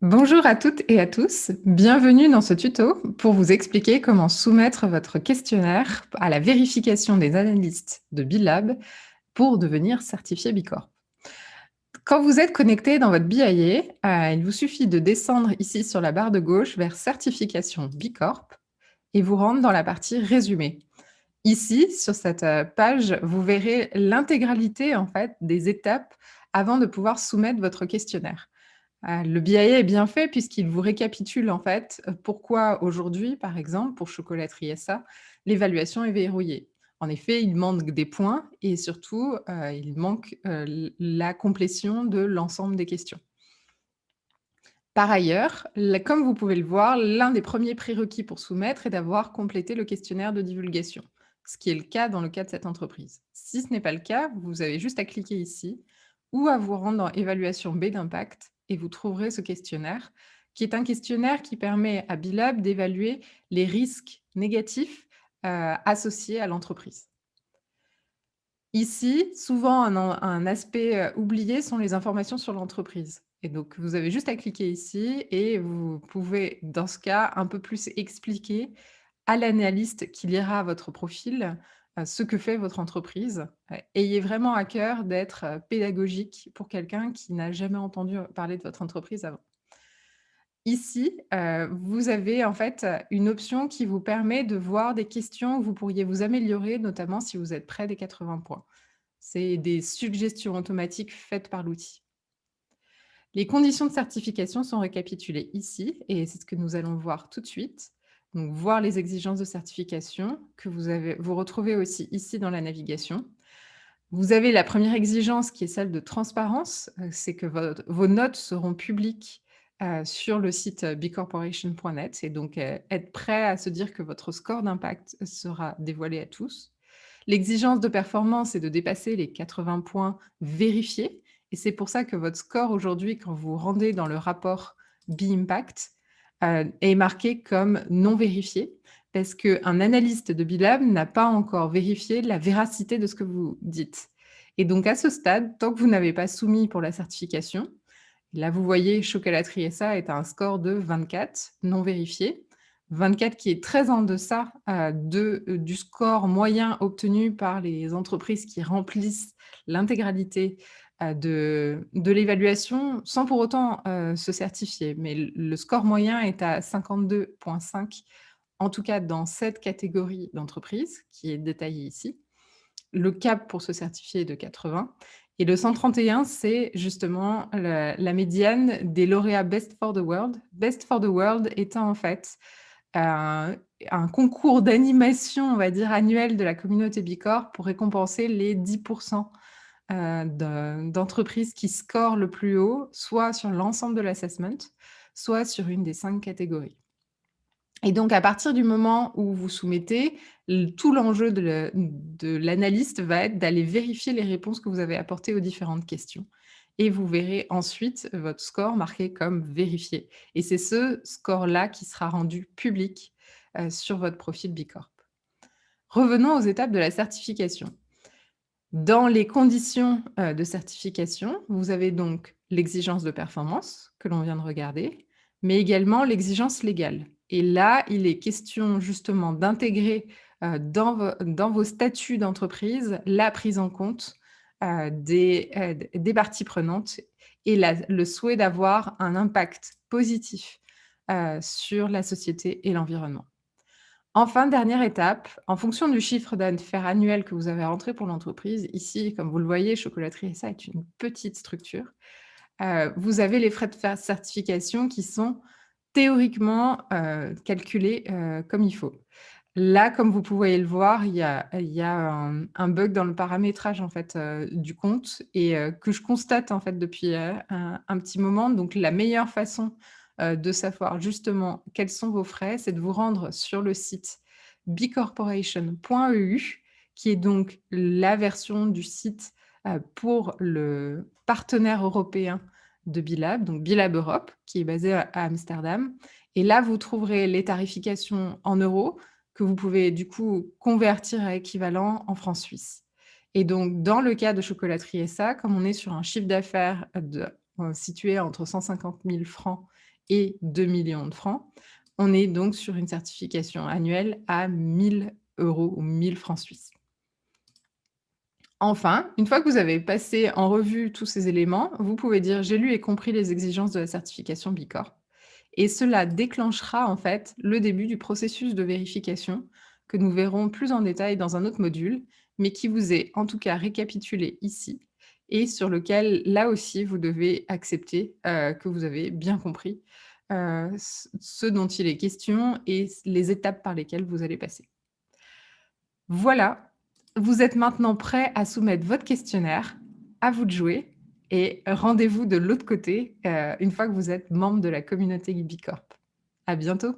Bonjour à toutes et à tous, bienvenue dans ce tuto pour vous expliquer comment soumettre votre questionnaire à la vérification des analystes de BILAB pour devenir certifié Bicorp. Quand vous êtes connecté dans votre BIA, il vous suffit de descendre ici sur la barre de gauche vers certification Bicorp et vous rendre dans la partie résumé. Ici, sur cette page, vous verrez l'intégralité en fait des étapes avant de pouvoir soumettre votre questionnaire. Le BIA est bien fait puisqu'il vous récapitule en fait, pourquoi aujourd'hui, par exemple, pour Chocolaterie SA, l'évaluation est verrouillée. En effet, il manque des points et surtout, il manque, la complétion de l'ensemble des questions. Par ailleurs, comme vous pouvez le voir, l'un des premiers prérequis pour soumettre est d'avoir complété le questionnaire de divulgation, ce qui est le cas dans le cas de cette entreprise. Si ce n'est pas le cas, vous avez juste à cliquer ici ou à vous rendre dans évaluation B d'impact et vous trouverez ce questionnaire, qui est un questionnaire qui permet à Bilab d'évaluer les risques négatifs associés à l'entreprise. Ici, souvent, un aspect oublié sont les informations sur l'entreprise. Et donc, vous avez juste à cliquer ici et vous pouvez, dans ce cas, un peu plus expliquer à l'analyste qui lira votre profil ce que fait votre entreprise. Ayez vraiment à cœur d'être pédagogique pour quelqu'un qui n'a jamais entendu parler de votre entreprise avant. Ici, vous avez en fait une option qui vous permet de voir des questions où vous pourriez vous améliorer, notamment si vous êtes près des 80 points. C'est des suggestions automatiques faites par l'outil. Les conditions de certification sont récapitulées ici et c'est ce que nous allons voir tout de suite. Donc, voir les exigences de certification que vous retrouvez aussi ici dans la navigation. Vous avez la première exigence qui est celle de transparence, c'est que vos notes seront publiques sur le site bcorporation.net et donc être prêt à se dire que votre score d'impact sera dévoilé à tous. L'exigence de performance est de dépasser les 80 points vérifiés et c'est pour ça que votre score aujourd'hui, quand vous rendez dans le rapport B-Impact, est marqué comme non vérifié parce qu'un analyste de Bilab n'a pas encore vérifié la véracité de ce que vous dites. Et donc, à ce stade, tant que vous n'avez pas soumis pour la certification, là, vous voyez, Chocolaterie SA est à un score de 24, non vérifié. 24 qui est très en deçà du score moyen obtenu par les entreprises qui remplissent l'intégralité de l'évaluation sans pour autant se certifier. Mais le score moyen est à 52,5, en tout cas dans cette catégorie d'entreprise qui est détaillée ici. Le cap pour se certifier est de 80 et le 131, c'est justement la médiane des lauréats Best for the World. Best for the World étant en fait un concours d'animation, on va dire, annuel de la communauté Bicorp pour récompenser les 10% d'entreprises qui scorent le plus haut, soit sur l'ensemble de l'assessment, soit sur une des 5 catégories. Et donc, à partir du moment où vous soumettez, tout l'enjeu de l'analyste va être d'aller vérifier les réponses que vous avez apportées aux différentes questions. Et vous verrez ensuite votre score marqué comme vérifié. Et c'est ce score-là qui sera rendu public sur votre profil Bicorp. Revenons aux étapes de la certification. Dans les conditions de certification, vous avez donc l'exigence de performance que l'on vient de regarder, mais également l'exigence légale. Et là, il est question justement d'intégrer dans vos statuts d'entreprise la prise en compte des parties prenantes et le souhait d'avoir un impact positif sur la société et l'environnement. Enfin, dernière étape, en fonction du chiffre d'affaires annuel que vous avez rentré pour l'entreprise, ici, comme vous le voyez, Chocolaterie SA est une petite structure, vous avez les frais de certification qui sont théoriquement calculés comme il faut. Là, comme vous pouvez le voir, il y a un bug dans le paramétrage en fait, du compte et que je constate en fait depuis un petit moment. Donc la meilleure façon de savoir justement quels sont vos frais, c'est de vous rendre sur le site bcorporation.eu, qui est donc la version du site pour le partenaire européen de Bilab, donc Bilab Europe, qui est basé à Amsterdam. Et là, vous trouverez les tarifications en euros que vous pouvez du coup convertir à équivalent en francs suisses. Et donc, dans le cas de Chocolaterie SA, comme on est sur un chiffre d'affaires situé entre 150 000 francs et 2 millions de francs, on est donc sur une certification annuelle à 1 000 € ou 1 000 francs suisses. Enfin, une fois que vous avez passé en revue tous ces éléments, vous pouvez dire: «J'ai lu et compris les exigences de la certification Bicorp», et cela déclenchera en fait le début du processus de vérification que nous verrons plus en détail dans un autre module, mais qui vous est en tout cas récapitulé ici et sur lequel, là aussi, vous devez accepter, que vous avez bien compris, ce dont il est question et les étapes par lesquelles vous allez passer. Voilà, vous êtes maintenant prêt à soumettre votre questionnaire. À vous de jouer et rendez-vous de l'autre côté, une fois que vous êtes membre de la communauté Bicorp. À bientôt.